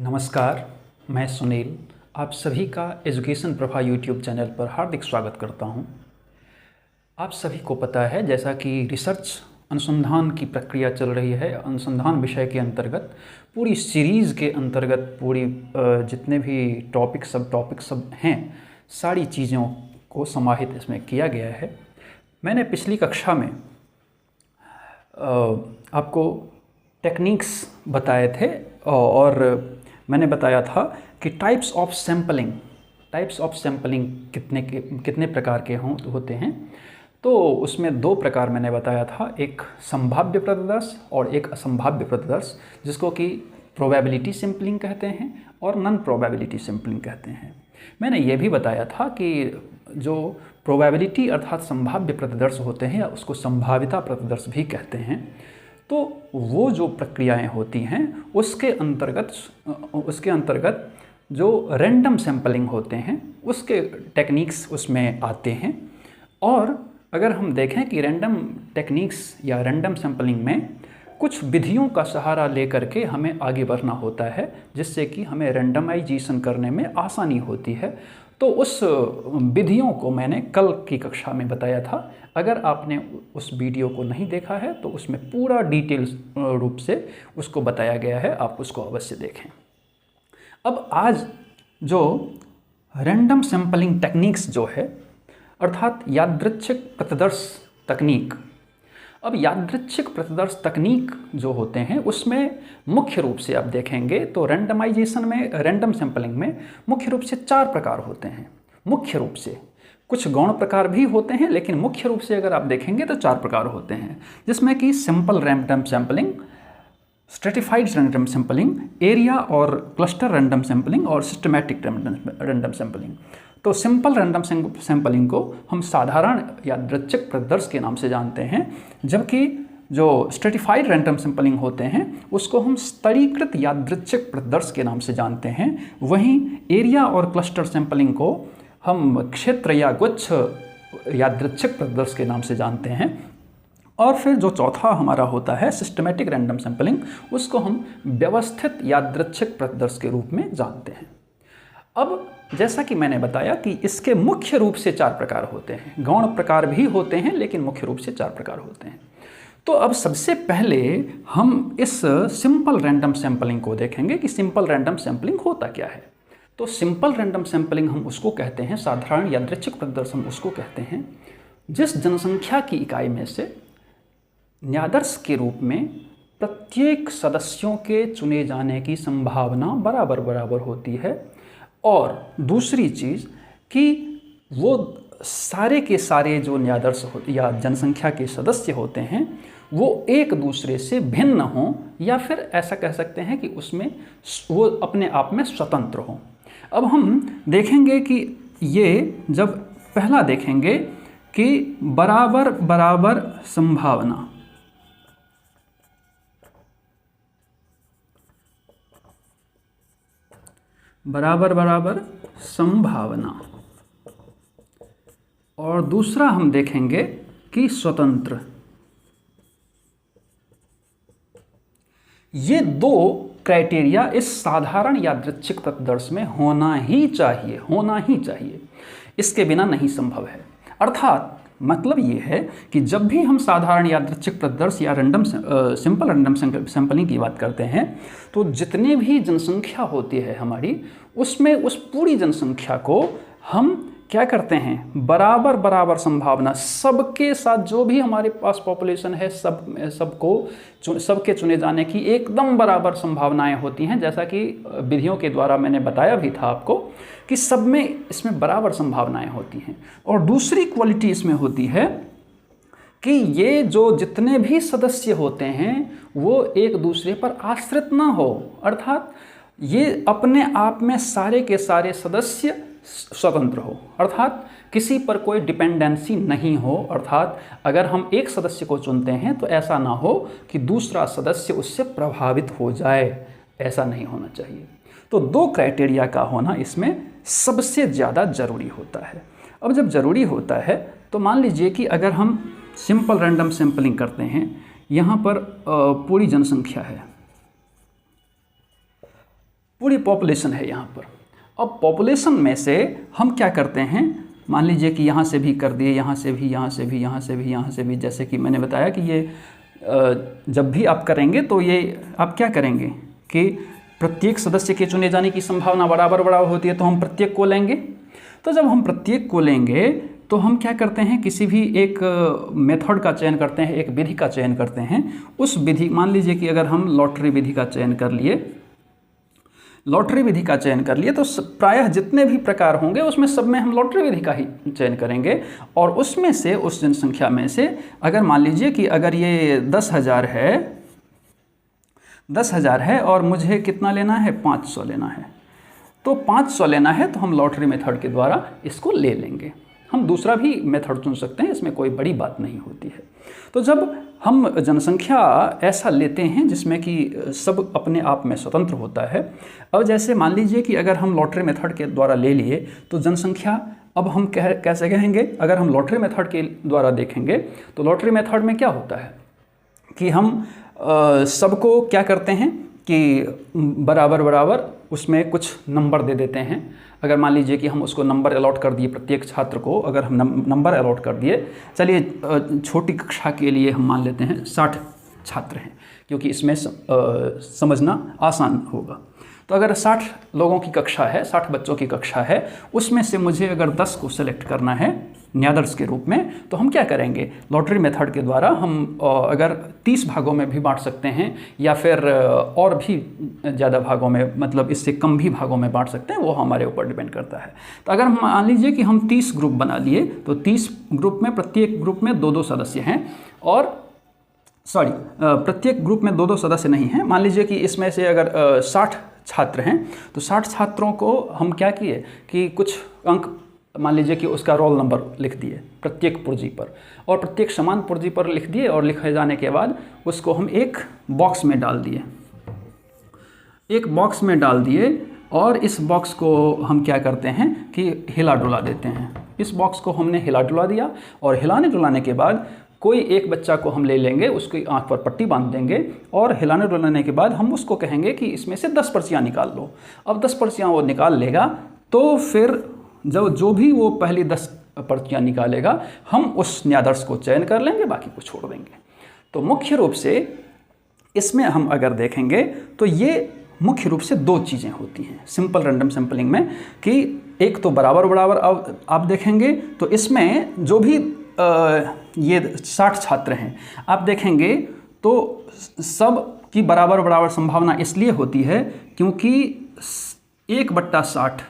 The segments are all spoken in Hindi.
नमस्कार, मैं सुनील आप सभी का एजुकेशन प्रभा यूट्यूब चैनल पर हार्दिक स्वागत करता हूं। आप सभी को पता है जैसा कि रिसर्च अनुसंधान की प्रक्रिया चल रही है, अनुसंधान विषय के अंतर्गत पूरी सीरीज़ के अंतर्गत पूरी जितने भी सब टॉपिक हैं, सारी चीज़ों को समाहित इसमें किया गया है। मैंने पिछली कक्षा में आपको टेक्निक्स बताए थे और मैंने बताया था कि टाइप्स ऑफ सैम्पलिंग कितने प्रकार के होते हैं। तो उसमें दो प्रकार मैंने बताया था, एक संभाव्य प्रतिदर्श और एक असंभाव्य प्रतिदर्श, जिसको कि प्रोबेबिलिटी सैम्पलिंग कहते हैं और नॉन प्रोबेबिलिटी सैम्पलिंग कहते हैं। मैंने ये भी बताया था कि जो प्रोबेबिलिटी अर्थात संभाव्य प्रतिदर्श होते हैं उसको संभाव्यता प्रतिदर्श भी कहते हैं। तो वो जो प्रक्रियाएं होती हैं उसके अंतर्गत जो रैंडम सैम्पलिंग होते हैं उसके टेक्निक्स उसमें आते हैं। और अगर हम देखें कि रैंडम टेक्निक्स या रैंडम सैम्पलिंग में कुछ विधियों का सहारा लेकर के हमें आगे बढ़ना होता है, जिससे कि हमें रैंडमाइजेशन करने में आसानी होती है। तो उस विधियों को मैंने कल की कक्षा में बताया था। अगर आपने उस वीडियो को नहीं देखा है तो उसमें पूरा डिटेल रूप से उसको बताया गया है, आप उसको अवश्य देखें। अब आज जो रैंडम सैम्पलिंग टेक्निक्स जो है अर्थात यादृच्छिक प्रतिदर्श तकनीक। अब यादृच्छिक प्रतिदर्श तकनीक जो होते हैं उसमें मुख्य रूप से आप देखेंगे तो रैंडमाइजेशन में, रैंडम सैम्पलिंग में मुख्य रूप से 4 प्रकार होते हैं। मुख्य रूप से कुछ गौण प्रकार भी होते हैं, लेकिन मुख्य रूप से अगर आप देखेंगे तो 4 प्रकार होते हैं, जिसमें कि simple random sampling, stratified random sampling, area और क्लस्टर रैंडम सैम्पलिंग और सिस्टमैटिक रैंडम सैम्पलिंग। तो सिंपल रैंडम सैम्पलिंग को हम साधारण यादृच्छिक प्रतिदर्श के नाम से जानते हैं, जबकि जो स्ट्रेटिफाइड रैंडम सैम्पलिंग होते हैं उसको हम स्तरीकृत यादृच्छिक प्रतिदर्श के नाम से जानते हैं। वहीं एरिया और क्लस्टर सैम्पलिंग को हम क्षेत्र या गुच्छ यादृच्छिक प्रतिदर्श के नाम से जानते हैं। और फिर जो चौथा हमारा होता है सिस्टमैटिक रैंडम सैम्पलिंग, उसको हम व्यवस्थित यादृच्छिक प्रतिदर्श के रूप में जानते हैं। अब जैसा कि मैंने बताया कि इसके मुख्य रूप से 4 प्रकार होते हैं, गौण प्रकार भी होते हैं लेकिन मुख्य रूप से 4 प्रकार होते हैं। तो अब सबसे पहले हम इस सिंपल रैंडम सैम्पलिंग को देखेंगे कि सिंपल रैंडम सैम्पलिंग होता क्या है। तो सिंपल रैंडम सैम्पलिंग हम उसको कहते हैं, साधारण यादृच्छिक प्रतिदर्श हम उसको कहते हैं, जिस जनसंख्या की इकाई में से न्यादर्श के रूप में प्रत्येक सदस्यों के चुने जाने की संभावना बराबर बराबर होती है। और दूसरी चीज़ कि वो सारे के सारे जो न्यादर्श या जनसंख्या के सदस्य होते हैं वो एक दूसरे से भिन्न हों, या फिर ऐसा कह सकते हैं कि उसमें वो अपने आप में स्वतंत्र हों। अब हम देखेंगे कि ये जब पहला देखेंगे कि बराबर बराबर संभावना, बराबर बराबर संभावना, और दूसरा हम देखेंगे कि स्वतंत्र। ये 2 क्राइटेरिया इस साधारण यादृच्छिक प्रतिदर्श में होना ही चाहिए, इसके बिना नहीं संभव है। अर्थात मतलब ये है कि जब भी हम साधारण यादृच्छिक प्रतिदर्श या सिंपल रैंडम सैम्पलिंग की बात करते हैं तो जितने भी जनसंख्या होती है हमारी, उसमें उस पूरी जनसंख्या को हम क्या करते हैं, बराबर बराबर संभावना, सबके साथ जो भी हमारे पास पॉपुलेशन है सबके चुने जाने की एकदम बराबर संभावनाएं होती हैं। जैसा कि विधियों के द्वारा मैंने बताया भी था आपको कि सब में इसमें बराबर संभावनाएं होती हैं। और दूसरी क्वालिटी इसमें होती है कि ये जो जितने भी सदस्य होते हैं वो एक दूसरे पर आश्रित ना हो, अर्थात ये अपने आप में सारे के सारे सदस्य स्वतंत्र हो, अर्थात किसी पर कोई डिपेंडेंसी नहीं हो। अर्थात अगर हम एक सदस्य को चुनते हैं तो ऐसा ना हो कि दूसरा सदस्य उससे प्रभावित हो जाए, ऐसा नहीं होना चाहिए। तो 2 क्राइटेरिया का होना इसमें सबसे ज़्यादा ज़रूरी होता है। अब जब ज़रूरी होता है तो मान लीजिए कि अगर हम सिंपल रैंडम सैम्पलिंग करते हैं, यहाँ पर पूरी जनसंख्या है, पूरी पॉपुलेशन है यहाँ पर। अब पॉपुलेशन में से हम क्या करते हैं, मान लीजिए कि यहाँ से भी कर दिए, यहाँ से भी, यहाँ से भी, यहाँ से भी, यहाँ से भी, जैसे कि मैंने बताया कि ये जब भी आप करेंगे तो ये आप क्या करेंगे कि प्रत्येक सदस्य के चुने जाने की संभावना बराबर बराबर होती है, तो हम प्रत्येक को लेंगे। तो जब हम प्रत्येक को लेंगे तो हम क्या करते हैं, किसी भी एक मेथड का चयन करते हैं, एक विधि का चयन करते हैं। उस विधि, मान लीजिए कि अगर हम लॉटरी विधि का चयन कर लिए, लॉटरी विधि का चयन कर लिए, तो प्रायः जितने भी प्रकार होंगे उसमें सब में हम लॉटरी विधि का ही चयन करेंगे। और उसमें से, उस जनसंख्या में से अगर मान लीजिए कि अगर ये 10,000 है, 10,000 है और मुझे कितना लेना है, 500 लेना है, तो 500 लेना है तो हम लॉटरी मेथड के द्वारा इसको ले लेंगे। हम दूसरा भी मेथड चुन सकते हैं, इसमें कोई बड़ी बात नहीं होती है। तो जब हम जनसंख्या ऐसा लेते हैं जिसमें कि सब अपने आप में स्वतंत्र होता है, अब जैसे मान लीजिए कि अगर हम लॉटरी मेथड के द्वारा ले लिए तो जनसंख्या, अब हम कैसे कहेंगे, अगर हम लॉटरी मेथड के द्वारा देखेंगे तो लॉटरी मेथड में क्या होता है कि हम सबको क्या करते हैं कि बराबर बराबर उसमें कुछ नंबर दे देते हैं। अगर मान लीजिए कि हम उसको नंबर अलॉट कर दिए, प्रत्येक छात्र को अगर हम नंबर अलॉट कर दिए, चलिए छोटी कक्षा के लिए हम मान लेते हैं 60 छात्र हैं, क्योंकि इसमें समझना आसान होगा। तो अगर 60 लोगों की कक्षा है, 60 बच्चों की कक्षा है, उसमें से मुझे अगर 10 को सेलेक्ट करना है न्यादर्स के रूप में, तो हम क्या करेंगे, लॉटरी मेथड के द्वारा हम अगर 30 भागों में भी बांट सकते हैं या फिर और भी ज़्यादा भागों में, मतलब इससे कम भी भागों में बांट सकते हैं, वो हमारे ऊपर डिपेंड करता है। तो अगर मान लीजिए कि हम 30 ग्रुप बना लिए, तो 30 ग्रुप में प्रत्येक ग्रुप में 2-2 सदस्य हैं, और प्रत्येक ग्रुप में 2-2 सदस्य नहीं हैं। मान लीजिए कि इसमें से अगर 60 छात्र हैं, तो 60 छात्रों को हम क्या किए कि कुछ अंक, मान लीजिए कि उसका रोल नंबर लिख दिए प्रत्येक पुर्जी पर, और प्रत्येक समान पुर्जी पर लिख दिए, और लिखे जाने के बाद उसको हम एक बॉक्स में डाल दिए, एक बॉक्स में डाल दिए, और इस बॉक्स को हम क्या करते हैं कि हिला डुला देते हैं। इस बॉक्स को हमने हिला डुला दिया, और हिलाने डुलाने के बाद कोई एक बच्चा को हम ले लेंगे, उसकी आंख पर पट्टी बांध देंगे, और हिलाने डुलाने के बाद हम उसको कहेंगे कि इसमें से 10 पर्चियाँ निकाल लो। अब 10 पर्चियाँ वो निकाल लेगा, तो फिर जो भी वो पहली 10 पर्चियाँ निकालेगा, हम उस न्यादर्स को चयन कर लेंगे, बाकी को छोड़ देंगे। तो मुख्य रूप से इसमें हम अगर देखेंगे तो ये मुख्य रूप से 2 चीज़ें होती हैं सिंपल रैंडम सैंपलिंग में, कि एक तो बराबर बराबर, अब आप देखेंगे तो इसमें जो भी ये 60 छात्र हैं, आप देखेंगे तो सब की बराबर बराबर संभावना इसलिए होती है क्योंकि 1/60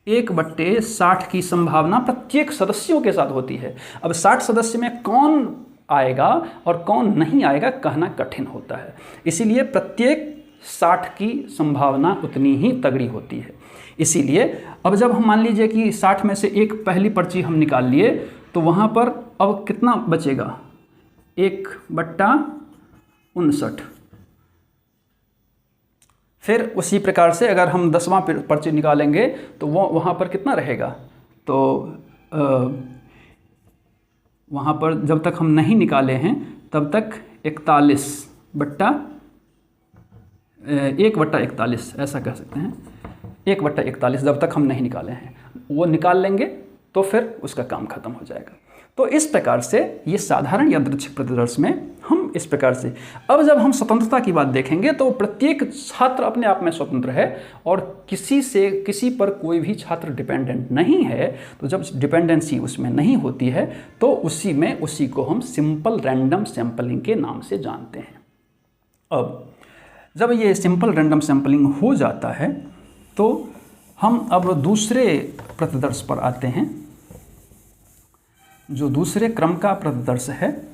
1/60 की संभावना प्रत्येक सदस्यों के साथ होती है। अब 60 सदस्य में कौन आएगा और कौन नहीं आएगा कहना कठिन होता है, इसीलिए प्रत्येक 60 की संभावना उतनी ही तगड़ी होती है। इसीलिए अब जब हम मान लीजिए कि 60 में से एक पहली पर्ची हम निकाल लिए, तो वहाँ पर अब कितना बचेगा, 1/59। फिर उसी प्रकार से अगर हम 10वां पर्ची निकालेंगे तो वो वहाँ पर कितना रहेगा, तो वहाँ पर जब तक हम नहीं निकाले हैं तब तक 1/41 ऐसा कह सकते हैं, 1/41 जब तक हम नहीं निकाले हैं, वो निकाल लेंगे तो फिर उसका काम खत्म हो जाएगा। तो इस प्रकार से ये साधारण यादृच्छिक प्रतिदर्श में हम इस प्रकार से, अब जब हम स्वतंत्रता की बात देखेंगे तो प्रत्येक छात्र अपने आप में स्वतंत्र है और किसी पर कोई भी छात्र डिपेंडेंट नहीं है। तो जब डिपेंडेंसी उसमें नहीं होती है तो उसी को हम सिंपल रैंडम सैंपलिंग के नाम से जानते हैं। अब जब ये सिंपल रैंडम सैंपलिंग हो जाता है तो हम अब दूसरे प्रतिदर्श पर आते हैं, जो दूसरे क्रम का प्रतिदर्श है,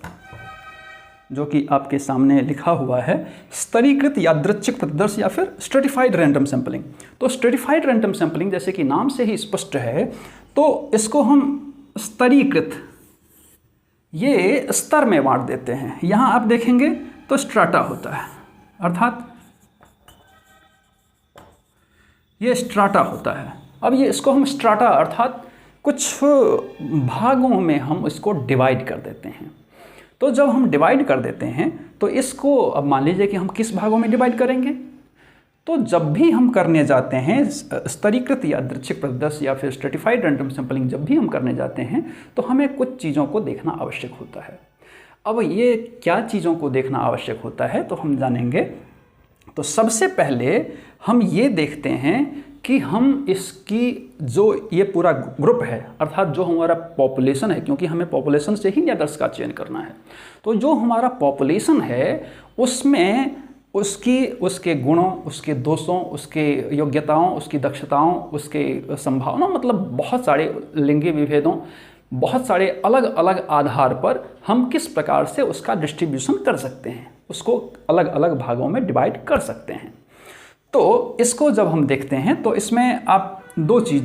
जो कि आपके सामने लिखा हुआ है स्तरीकृत यादृच्छिक प्रतिदर्श या फिर स्ट्रेटिफाइड रैंडम सैंपलिंग। तो स्ट्रेटिफाइड रैंडम सैंपलिंग जैसे कि नाम से ही स्पष्ट है, तो इसको हम स्तरीकृत, ये स्तर में बांट देते हैं। यहाँ आप देखेंगे तो स्ट्राटा होता है, अर्थात ये स्ट्राटा होता है। अब ये इसको हम स्ट्राटा अर्थात कुछ भागों में हम इसको डिवाइड कर देते हैं। तो जब हम डिवाइड कर देते हैं तो इसको, अब मान लीजिए कि हम किस भागों में डिवाइड करेंगे, तो जब भी हम करने जाते हैं स्तरीकृत यादृच्छिक पद्धति या फिर स्ट्रेटिफाइड रैंडम सैंपलिंग जब भी हम करने जाते हैं तो हमें कुछ चीज़ों को देखना आवश्यक होता है। अब ये क्या चीज़ों को देखना आवश्यक होता है तो हम जानेंगे। तो सबसे पहले हम ये देखते हैं कि हम इसकी जो ये पूरा ग्रुप है अर्थात जो हमारा पॉपुलेशन है, क्योंकि हमें पॉपुलेशन से ही निष्कर्ष का चयन करना है, तो जो हमारा पॉपुलेशन है उसमें उसके गुणों, उसके दोषों, उसके योग्यताओं, उसकी दक्षताओं, उसके संभावनाओं, मतलब बहुत सारे लिंगी विभेदों, बहुत सारे अलग अलग आधार पर हम किस प्रकार से उसका डिस्ट्रीब्यूशन कर सकते हैं, उसको अलग अलग भागों में डिवाइड कर सकते हैं। तो इसको जब हम देखते हैं तो इसमें आप दो चीज़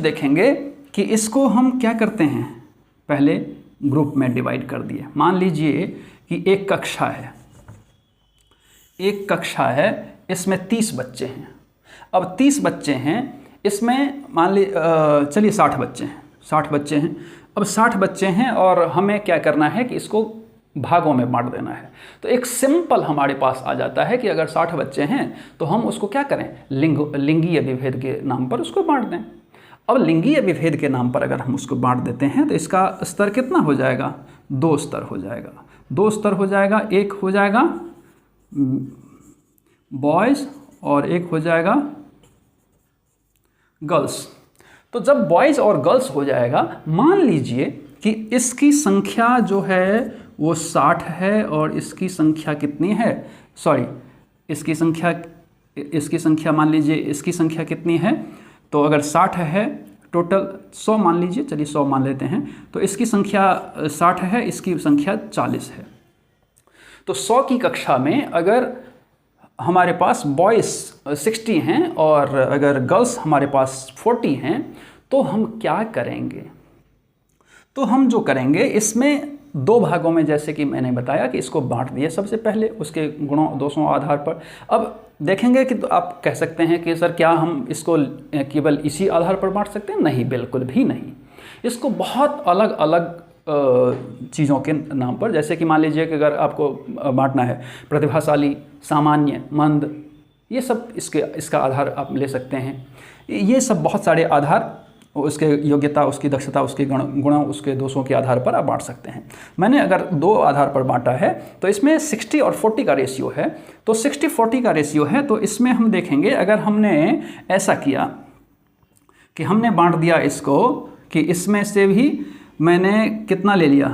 देखेंगे कि इसको हम क्या करते हैं, पहले ग्रुप में डिवाइड कर दिए। मान लीजिए कि एक कक्षा है, इसमें 30 बच्चे हैं। अब 30 बच्चे हैं, इसमें मान ली चलिए 60 बच्चे हैं। अब 60 बच्चे हैं और हमें क्या करना है कि इसको भागों में बांट देना है। तो एक सिंपल हमारे पास आ जाता है कि अगर 60 बच्चे हैं तो हम उसको क्या करें, लिंगीय विभेद के नाम पर उसको बांट दें। अब लिंगीय विभेद के नाम पर अगर हम उसको बांट देते हैं तो इसका स्तर कितना हो जाएगा, 2 स्तर हो जाएगा। एक हो जाएगा बॉयज़ और एक हो जाएगा गर्ल्स। तो जब बॉयज़ और गर्ल्स हो जाएगा, मान लीजिए कि इसकी संख्या जो है वो 60 है और इसकी संख्या कितनी है, इसकी संख्या मान लीजिए इसकी संख्या कितनी है, तो अगर 60 है टोटल 100 मान लीजिए, चलिए 100 मान लेते हैं, तो इसकी संख्या 60 है, इसकी संख्या 40 है। तो 100 की कक्षा में अगर हमारे पास बॉयज़ 60 हैं और अगर गर्ल्स हमारे पास 40 हैं, तो हम क्या करेंगे, तो हम जो करेंगे इसमें 2 भागों में, जैसे कि मैंने बताया कि इसको बांट दिए सबसे पहले उसके गुणों दोषों आधार पर। अब देखेंगे कि तो आप कह सकते हैं कि सर क्या हम इसको केवल इसी आधार पर बांट सकते हैं? नहीं, बिल्कुल भी नहीं। इसको बहुत अलग अलग चीज़ों के नाम पर, जैसे कि मान लीजिए कि अगर आपको बांटना है प्रतिभाशाली, सामान्य, मंद, ये सब इसका आधार आप ले सकते हैं। ये सब बहुत सारे आधार, उसके योग्यता, उसकी दक्षता, उसके गुणों, उसके दोषों के आधार पर आप बांट सकते हैं। मैंने अगर 2 आधार पर बांटा है तो इसमें 60 और 40 का रेशियो है। तो 60-40 का रेशियो है, तो इसमें हम देखेंगे अगर हमने ऐसा किया कि हमने बांट दिया इसको कि इसमें से भी मैंने कितना ले लिया,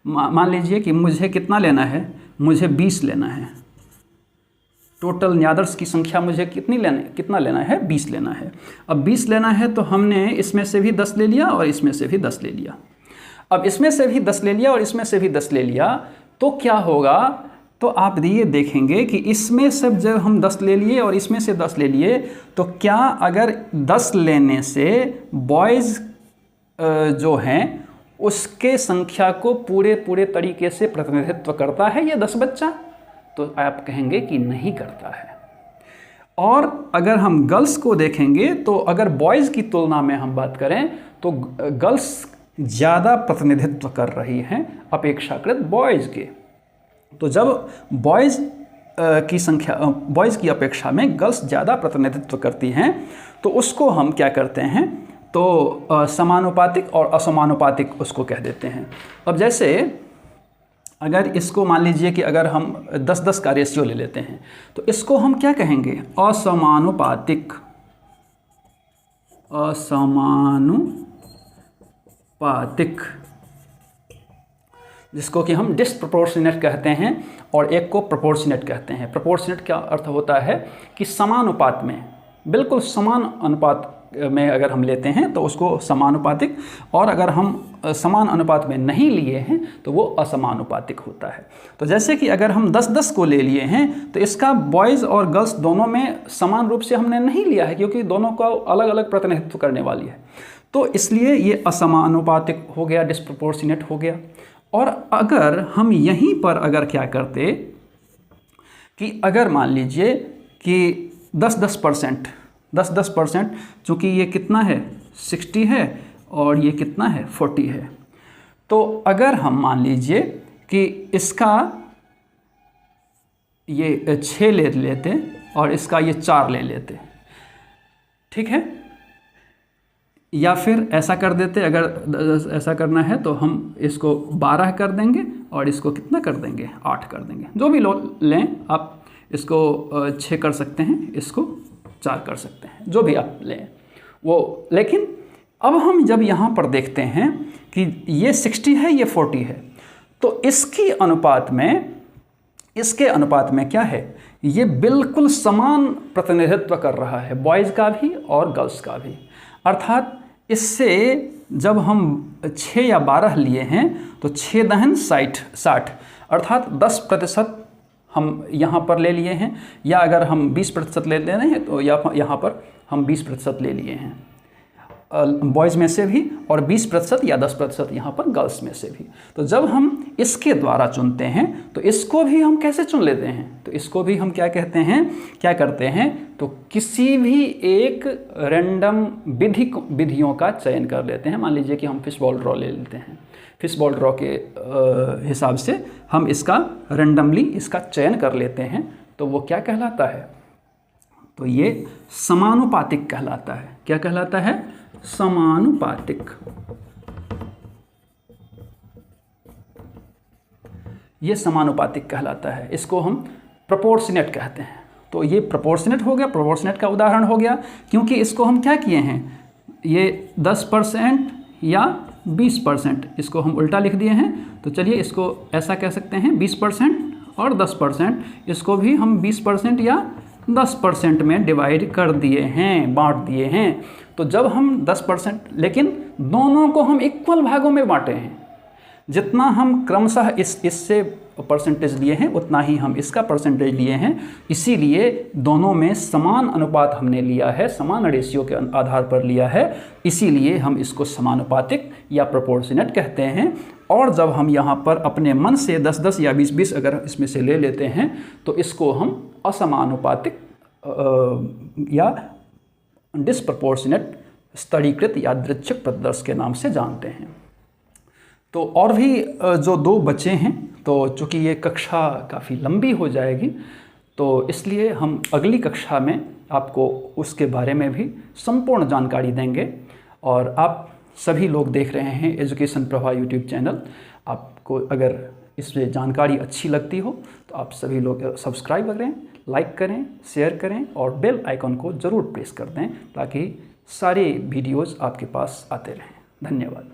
मान लीजिए कि मुझे कितना लेना है, मुझे 20 लेना है। टोटल न्यादर्स की संख्या मुझे कितना लेना है, 20 लेना है। अब 20 लेना है तो हमने इसमें से भी 10 ले लिया और इसमें से भी 10 ले लिया। अब इसमें से भी 10 ले लिया और इसमें से भी 10 ले लिया, तो क्या होगा, तो आप ये देखेंगे कि इसमें से जब हम 10 ले लिए और इसमें से 10 ले लिए, तो क्या अगर 10 लेने से बॉयज़ जो हैं उसके संख्या को पूरे तरीके से प्रतिनिधित्व करता है ये 10 बच्चा? तो आप कहेंगे कि नहीं करता है। और अगर हम गर्ल्स को देखेंगे तो अगर बॉयज़ की तुलना में हम बात करें तो गर्ल्स ज़्यादा प्रतिनिधित्व कर रही हैं अपेक्षाकृत बॉयज़ के। तो जब बॉयज़ की अपेक्षा में गर्ल्स ज़्यादा प्रतिनिधित्व करती हैं तो उसको हम क्या करते हैं, तो समानुपातिक और असमानुपातिक उसको कह देते हैं। अब जैसे अगर इसको मान लीजिए कि अगर हम 10-10 का रेशियो ले लेते हैं तो इसको हम क्या कहेंगे, असमानुपातिक, जिसको कि हम डिस्प्रपोर्शनेट कहते हैं और एक को प्रोपोर्शनेट कहते हैं। प्रोपोर्शनेट का अर्थ होता है कि समानुपात में, बिल्कुल समान अनुपात में अगर हम लेते हैं तो उसको समानुपातिक, और अगर हम समान अनुपात में नहीं लिए हैं तो वो असमानुपातिक होता है। तो जैसे कि अगर हम 10-10 को ले लिए हैं तो इसका बॉयज़ और गर्ल्स दोनों में समान रूप से हमने नहीं लिया है, क्योंकि दोनों का अलग अलग प्रतिनिधित्व करने वाली है, तो इसलिए ये असमानुपातिक हो गया, डिस्प्रपोर्शनेट हो गया। और अगर हम यहीं पर अगर क्या करते कि अगर मान लीजिए कि 10-10%, चूँकि ये कितना है 60 है और ये कितना है 40 है, तो अगर हम मान लीजिए कि इसका ये 6 ले लेते और इसका ये 4 ले लेते, ठीक है। या फिर ऐसा कर देते, अगर ऐसा करना है तो हम इसको 12 कर देंगे और इसको कितना कर देंगे, 8 कर देंगे। जो भी लें आप, इसको 6 कर सकते हैं, इसको 4 कर सकते हैं, जो भी आप लें वो। लेकिन अब हम जब यहाँ पर देखते हैं कि ये 60 है, ये 40 है, तो इसके अनुपात में क्या है, ये बिल्कुल समान प्रतिनिधित्व कर रहा है, बॉयज़ का भी और गर्ल्स का भी। अर्थात इससे जब हम 6 या 12 लिए हैं तो 6 दहन 60, अर्थात 10% हम यहाँ पर ले लिए हैं, या अगर हम 20% ले रहे हैं तो यहाँ पर हम 20% ले लिए हैं बॉयज़ में से भी, और 20% या 10% यहाँ पर गर्ल्स में से भी। तो जब हम इसके द्वारा चुनते हैं तो इसको भी हम कैसे चुन लेते हैं, तो इसको भी हम क्या करते हैं, तो किसी भी एक रैंडम विधियों का चयन कर लेते हैं। मान लीजिए कि हम फिशबॉल ड्रॉ ले लेते हैं, फिशबॉल ड्रॉ के हिसाब से हम इसका रैंडमली इसका चयन कर लेते हैं, तो वो क्या कहलाता है, तो ये समानुपातिक कहलाता है। क्या कहलाता है, समानुपातिक। ये समानुपातिक कहलाता है, इसको हम प्रोपोर्शनेट कहते हैं। तो ये प्रोपोर्शनेट हो गया, प्रोपोर्शनेट का उदाहरण हो गया, क्योंकि इसको हम क्या किए हैं, ये 10% या 20%, इसको हम उल्टा लिख दिए हैं। तो चलिए इसको ऐसा कह सकते हैं, 20% और 10%, इसको भी हम 20% या 10% में डिवाइड कर दिए हैं, बांट दिए हैं। तो जब हम 10%, लेकिन दोनों को हम इक्वल भागों में बांटे हैं, जितना हम क्रमशः इससे परसेंटेज लिए हैं उतना ही हम इसका परसेंटेज लिए हैं, इसीलिए दोनों में समान अनुपात हमने लिया है, समान रेशियो के आधार पर लिया है, इसीलिए हम इसको समानुपातिक या प्रोपोर्शनेट कहते हैं। और जब हम यहाँ पर अपने मन से 10-10 या 20-20 अगर इसमें से ले लेते हैं तो इसको हम असमानुपातिक या डिस्प्रपोर्शनेट स्तरीकृत यादृच्छिक प्रतिदर्श के नाम से जानते हैं। तो और भी जो 2 बचे हैं, तो चूँकि ये कक्षा काफ़ी लंबी हो जाएगी, तो इसलिए हम अगली कक्षा में आपको उसके बारे में भी संपूर्ण जानकारी देंगे। और आप सभी लोग देख रहे हैं एजुकेशन प्रभा यूट्यूब चैनल, आपको अगर इसमें जानकारी अच्छी लगती हो तो आप सभी लोग सब्सक्राइब करें, लाइक करें, शेयर करें और बेल आइकन को ज़रूर प्रेस कर दें, ताकि सारे वीडियोज़ आपके पास आते रहें। धन्यवाद।